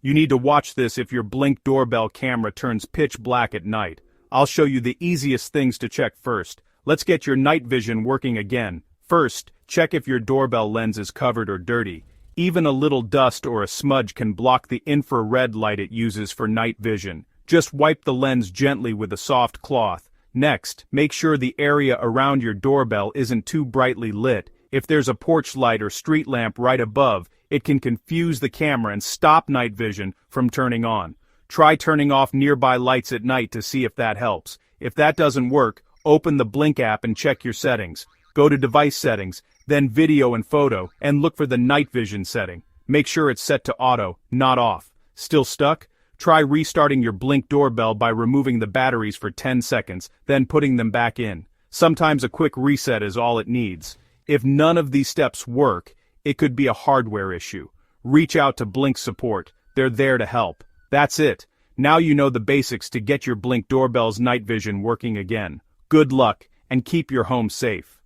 You need to watch this if your Blink doorbell camera turns pitch black at night. I'll show you the easiest things to check first. Let's get your night vision working again. First, check if your doorbell lens is covered or dirty. Even a little dust or a smudge can block the infrared light it uses for night vision. Just wipe the lens gently with a soft cloth. Next, make sure the area around your doorbell isn't too brightly lit. If there's a porch light or street lamp right above, it can confuse the camera and stop night vision from turning on. Try turning off nearby lights at night to see if that helps. If that doesn't work, open the Blink app and check your settings. Go to Device Settings, then Video and Photo, and look for the night vision setting. Make sure it's set to auto, not off. Still stuck? Try restarting your Blink doorbell by removing the batteries for 10 seconds, then putting them back in. Sometimes a quick reset is all it needs. If none of these steps work, it could be a hardware issue. Reach out to Blink support. They're there to help. That's it. Now you know the basics to get your Blink doorbell's night vision working again. Good luck, and keep your home safe.